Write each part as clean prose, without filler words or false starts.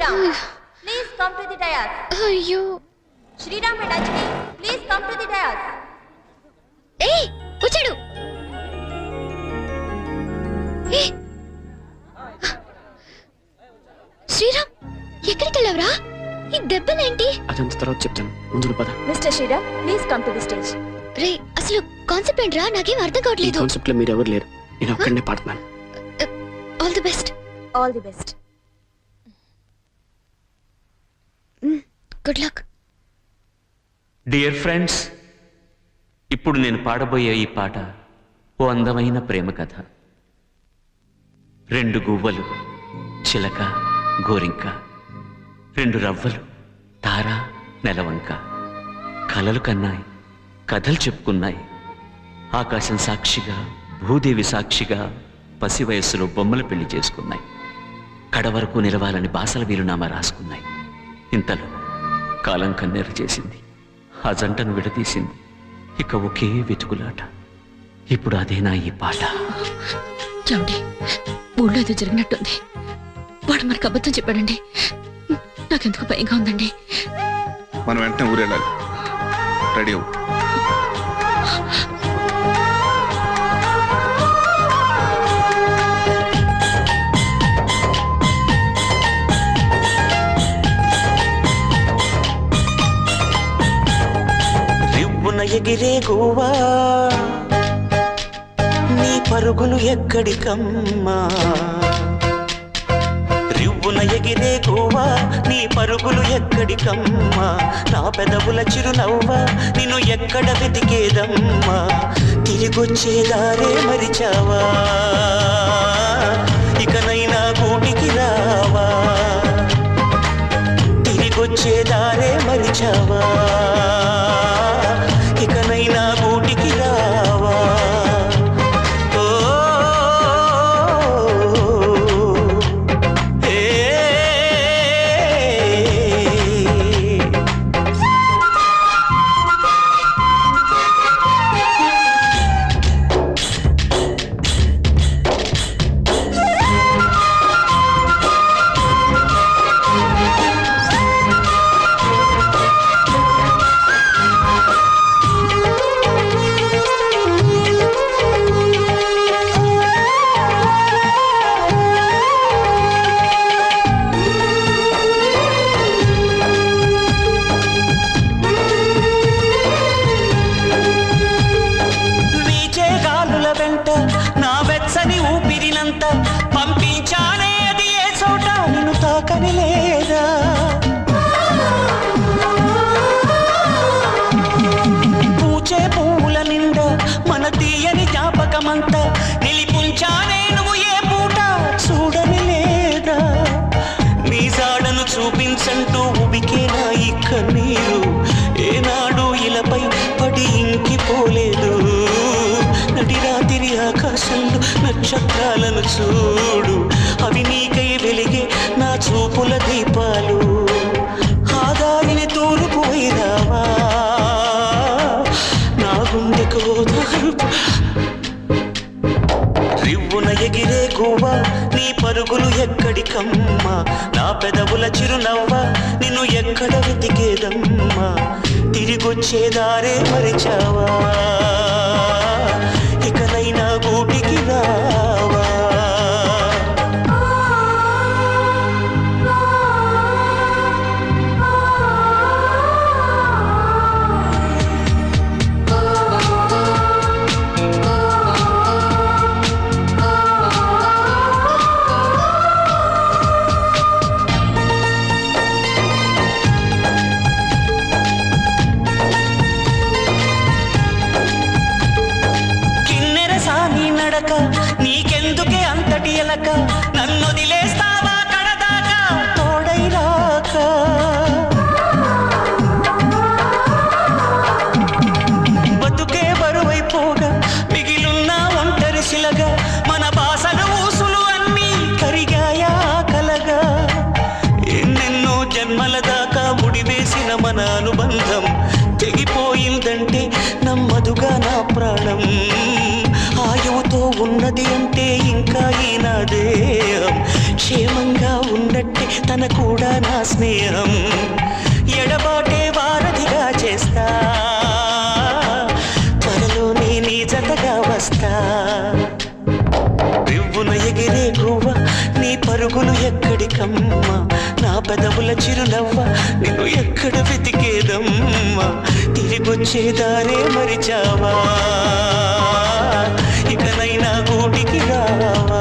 Sriram, please come to the dais. అయ్యో Sriram and Anjali, please come to the dais. ఏయ్ వచ్చాడు. ఏయ్ శ్రీరామ్ ఎక్కడికి వెళ్ళావురా? ఈ దెబ్బలేంటి? అదంత తర్వాత చెప్తాను, ముందు పద. Mr. Sriram, please come to the stage. రే అసలు కాన్సెప్ట్ ఏంట్రా? నాకేం అర్థం ఈ కావట్లేదు. కాన్సెప్ట్ లో మీరు ఎవరు లేరు, నేను ఒక్కడనే పాడుతున్నాను. All the best. All the best. Good luck. Dear friends, ఇప్పుడు నేను పాడబోయే ఈ పాట ఓ అందమైన ప్రేమ కథ. రెండు గువ్వలు, చిలక, గోరింక, రెండు రవ్వలు, తార, నెలవంక కలలు కన్నాయి, కథలు చెప్పుకున్నాయి. ఆకాశం సాక్షిగా, భూదేవి సాక్షిగా పసి వయస్సులో బొమ్మలు పెళ్లి చేసుకున్నాయి. కడవరకు నిలవాలని బాసల వీలునామా రాసుకున్నాయి. ఇంతలో కాలం కన్నెరు చేసింది, ఆ జంటను విడదీసింది. ఇక ఒకే వెతుకులాట. ఇప్పుడు అదేనా ఈ పాట? చూడండి, ఊళ్ళో ఏదో జరిగినట్టుంది. వాడు మనకు అబద్ధం చెప్పాడండి. నాకెందుకు భయంగా ఉందండి. మనం వెంటనే ఊరెళ్ళాలి. రెడీ అవ్వు. ఎగిరే గోవా నీ పరుగులు ఎక్కడికమ్మా? రివ్వున ఎగిరే గోవా నీ పరుగులు ఎక్కడికమ్మా? నా పెదవుల చిరునవ్వా నిన్ను ఎక్కడ వెతికేదమ్మా? తిరిగొచ్చేదారే మరిచావా? ఇకనైనా గూటికి రావా? తిరిగొచ్చేదారే మరిచావా? ఇకనైనా గూటికి రావా? ఓ నా వెచ్చని ఊపిరినంత పంపించానే, అది ఏ చోట నిన్ను తాకని లేదా? పూచే పువ్వుల నిండా మన తీయని జ్ఞాపకమంతా నిలిపుంచానే, నువ్వు ఏ పూట చూడని లేదా? నీ జాడను చూపించంటూ ఉబికేనా ఈ కన్నీరు ఏనాడు ఇలపై పడి ఇంకిపోలేదు. నడిరాతిరి ఆకాశంలో నక్షత్రాలను చూడు, అవి నీకై వెలిగే నా చూపుల దీపాలు. ఆ దారిని తూర్పు వైరావా, నా గుండెకు ఓదార్పు. రివ్వున ఎగిరే గువ్వా నీ పరుగులు ఎక్కడికమ్మా? నా పెదవుల చిరునవ్వా నిన్ను ఎక్కడ వెతికేదమ్మా? తిరిగొచ్చేదారే మరిచావా? ఇకనైనా గూటికి రావా? నీకెందుకే అంతటి ఎలక? నన్ను వదిలేస్తావా కడదాకా తోడై రాక? బతుకే బరువైపోగా మిగిలున్న ఒంటరి శిలగా మన బాసలు ఊసులు అన్నీ కరిగాయా కలగా? ఎన్నెన్నో జన్మల దాకా ముడివేసిన మన అనుబంధం తెగిపోయిందంటే నమ్మదుగా నా ప్రాణం. ఆయువుతో ఉన్నది అంటే ఇంకా ఈనాదే క్షేమంగా ఉన్నట్టే తన కూడా నా స్నేహం ఎడబాటే వారధిగా చేస్తా త్వరలోనే నీ జతగా వస్తా రివ్వున ఎగిరే గువ్వ నీ పరుగులు ఎక్కడికమ్మా నా పెదవుల చిరునవ్వ నిన్ను ఎక్కడ వెతికేదమ్మా తిరిగొచ్చే దారే మరిచావా ఇకనైనా గూటికి రావా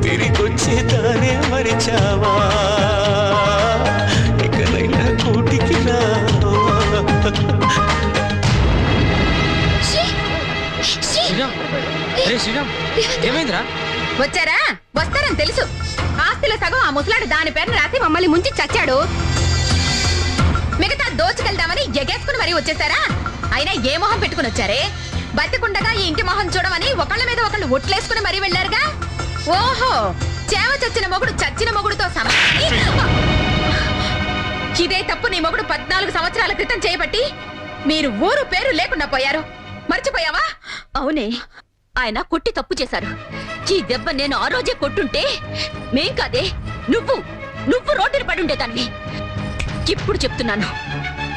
తిరిగొచ్చే దారే మరిచావా ఇకనైనా గూటికి రావా శ్రీరామ్ రే శ్రీరామ్ ఏమైందిరా వచ్చారా వస్తారని తెలుసు ఆస్తిలో సగం ఆ ముసలాడు దాని పేరును రాసి మమ్మల్ని ముంచి చచ్చాడు మిగతా దోచుకెళ్దామని ఎగేసుకుని మరీ వచ్చేసారా అయినా ఏ మొహం పెట్టుకుని వచ్చారే బతికుండగా ఈ ఇంటి మొహం చూడమని ఒకళ్ళ మీద ఒకళ్ళు ఒట్లేసుకుని మరీ వెళ్ళారుగా ఓహో చేవ చచ్చిన మొగుడు చచ్చిన మొగుడుతో సమానం ఇదే తప్పు నీ మొగుడు 14 సంవత్సరాల క్రితం చేయబట్టి మీరు ఊరు పేరు లేకుండా పోయారు మర్చిపోయావా అవునే ఆయన కొట్టి తప్పు చేశారు ఈ దెబ్బ నేను ఆ రోజే కొట్టుంటే మేం కాదే నువ్వు రోడ్డుని పడి ఉండేదాన్ని ఇప్పుడు చెప్తున్నాను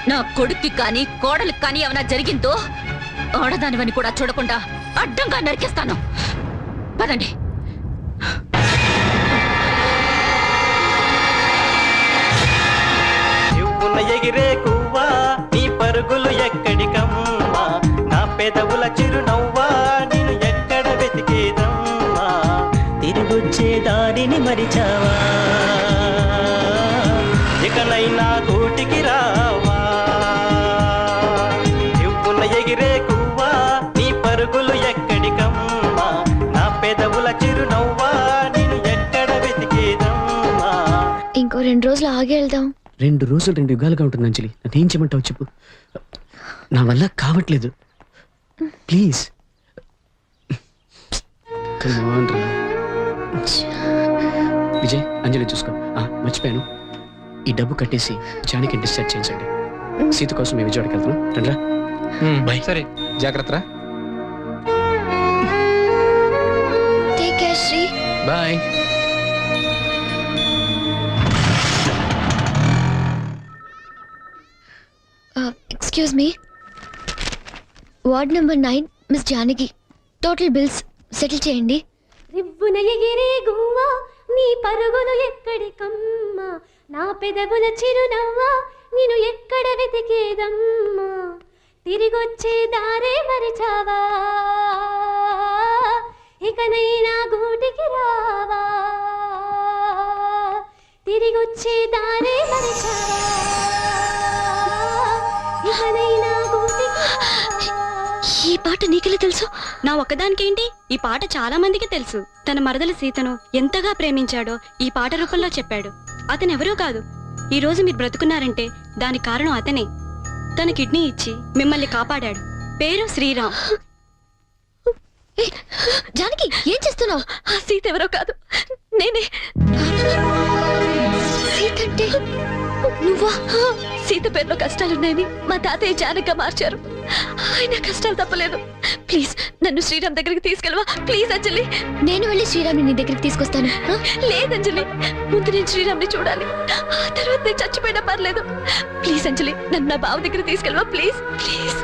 నా కొడుక్కి కానీ కోడలికి కానీ ఏమైనా జరిగిందో ఆడదానివని కూడా చూడకుండా అడ్డంగా నరికేస్తాను పదండి నువ్వున ఎగిరే కువ్వా నీ పరుగులు ఎక్కడికమ్మా నా పెదవుల చిరునవ్వా నేను ఎక్కడ వెతికేదమ్మా తిరిగొచ్చే దారిని మరిచావా ఇకనైనా గూటికి రావా నువ్వున ఎగిరే కువ్వా నీ పరుగులు ఎక్కడికమ్మా నా పెదవుల చిరునవ్వా నేను ఎక్కడ వెతికేదమ్మా ఇంకో 2 రోజులు ఆగి వెళ్దాం 2 రోజులు 2 యుగాలుగా ఉంటుంది అంజలి నన్నేం చేయమంటావు చెప్పు నా వల్ల కావట్లేదు ప్లీజ్ విజయ్ అంజలి చూసుకో మర్చిపోయాను ఈ డబ్బు కట్టేసి జానికి డిశ్చార్జ్ చేయించండి సీత కోసం మేము విజయవాడకి వెళ్తున్నాం రండ్రా బాయ్ సరే జాగ్రత్త take care Sri bye excuse me ward number 9 miss Janaki total bills settle చేయండి రివ్వున ఎగిరే గువ్వ నీ పరుగులు ఎక్కడికమ్మా నా పెదవుల చిరునవ్వా నేను ఎక్కడ వెతికేదమ్మా తిరిగొచ్చే దారే మరిచావా ఇకనైనా గూటికి రావా తిరిగొచ్చే దారే మరిచావా ఇకనైనా గూటికి రావా. ఈ పాట నీకెలా తెలుసు నా ఒక్కదానికేంటి ఈ పాట చాలా మందికి తెలుసు తన మరదల సీతను ఎంతగా ప్రేమించాడో ఈ పాట రూపంలో చెప్పాడు అతనెవరూ కాదు ఈ రోజు మీరు బ్రతుకున్నారంటే దానికి కారణం అతనే తన కిడ్నీ ఇచ్చి మిమ్మల్ని కాపాడాడు పేరు శ్రీరామ్ జానకి ఏం చేస్తున్నావు సీత ఎవరో కాదు నేనే సీత అంటే నువ్వా సీత పేరులో కష్టాలున్నాయని మా తాతయ్య జానక మార్చారు ఆయన కష్టాలు తప్పలేదు ప్లీజ్ నన్ను శ్రీరామ్ దగ్గరికి తీసుకెళ్ళవా ప్లీజ్ అంజలి నేను వెళ్ళి శ్రీరామ్ని నీ దగ్గరికి తీసుకొస్తాను లేదంజలి ముందు నేను శ్రీరామ్ని చూడాలి ఆ తర్వాత నేను చచ్చిపోయినా పర్లేదు ప్లీజ్ అంజలి నన్ను నా బావ దగ్గరికి తీసుకెళ్ళవా please please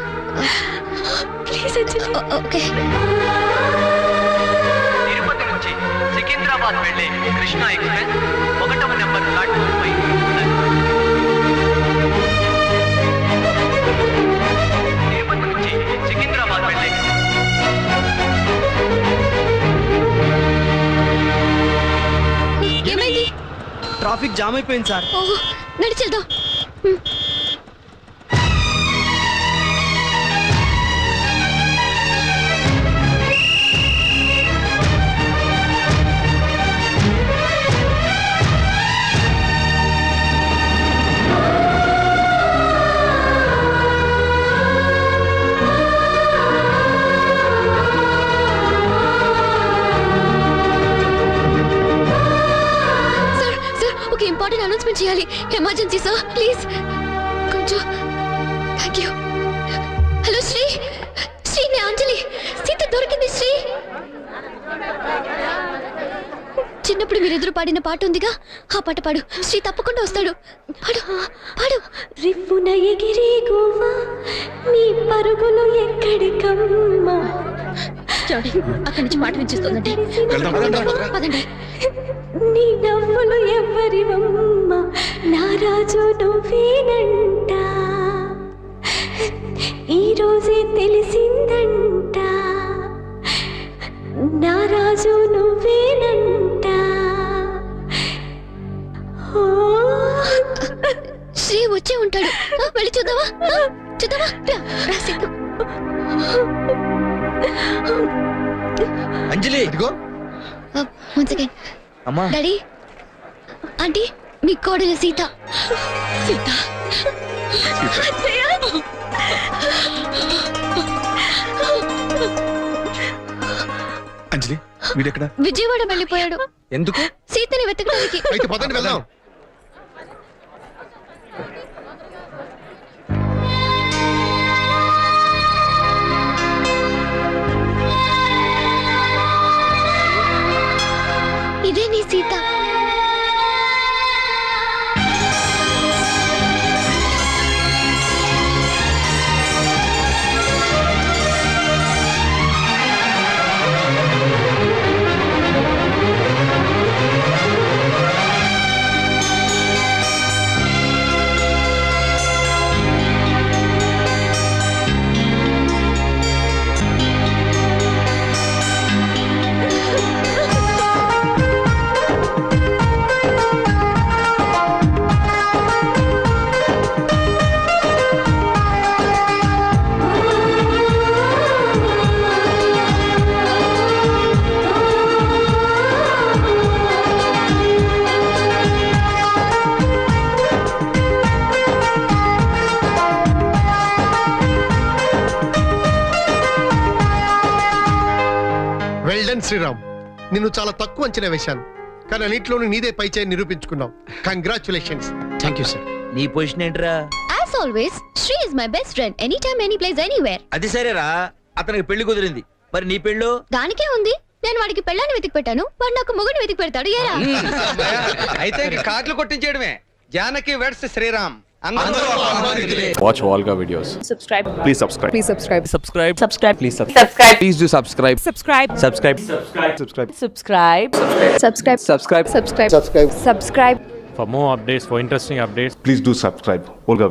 please Anjali okay Tirupati నుంచి సికింద్రాబాద్ వెళ్ళే కృష్ణా ఎక్స్ప్రెస్ 1వ నెంబర్ ప్లాట్ఫామ్ పై తిరుపతి నుంచి సికింద్రాబాద్ వెళ్ళే ఏమైంది ట్రాఫిక్ జామ్ అయిపోయింది సార్ ఓహో నడిచేద్దాం ఇంపార్టెంట్ అనౌన్స్మెంట్ చేయాలి ఎమర్జెన్సీ సార్ ప్లీజ్ కొంచెం thank you hello Shri Shri నే అంజలి సీత దొరికింది శ్రీ పోయినప్పుడు మీరిద్దరు పాడిన పాట ఉందిగా, ఆ పాట పాడు. శ్రీ తప్పకుండా వస్తాడు. పాడు పాడు. రివ్వున ఎగిరి గువ్వా నీ పరుగులు ఎక్కడికమ్మా. చూడండి, అక్కడి నుంచి పాట వినిపిస్తుందండి. పదండి. నీ నవ్వులు ఎవరివమ్మ నా రాజు నువ్వేనంట. ఈ రోజే తెలిసిందంట నా రాజు నువ్వేనంట. ఓ శ్రీ వచ్చే ఉంటాడు. వెళ్ళి చూద్దామా? చూద్దామా? రా సిద్ధు. అంజలి ఇదిగో. One second. అమ్మా డాడీ, ఆంటీ, మీ కోడలు సీత. సీత. అంజలి వీడెక్కడ? విజయవాడ వెళ్ళిపోయాడు. ఎందుకు? సీతని వెతకడానికి. అయితే పదండి వెళ్దాం. ఇదే నీ సీత. వెల్ డన్ శ్రీరామ్, నిన్ను చాలా తక్కువ అంచనా వేశాను, కానీ అన్నింటిలోనూ నీదే పై చేయి నిరూపించుకున్నావు. కంగ్రాచులేషన్స్. Thank you sir. నీ పొజిషన్ ఏంట్రా? As always, Shri is my best friend. Anytime, any place, anywhere. అది సరేరా, అతనికి పెళ్లి కుదిరింది. మరి నీ పెళ్ళు? దానికే ఉంది. నేను వాడికి పెళ్ళాన్ని వెతికి పెట్టాను, వాడు నాకు మొగుడిని వెతికి పెడతాడు. ఏరా? అయితే ఇంక కార్డులు కొట్టించేయడమే. Janaki weds Sriram. Watch Volga videos. Subscribe. Please subscribe. Please subscribe. Subscribe. Subscribe. Please subscribe. Please do subscribe. Subscribe. Subscribe. Subscribe. Subscribe. Subscribe. Subscribe. Subscribe. Subscribe. Subscribe. For more updates, for interesting updates, please do subscribe. Volga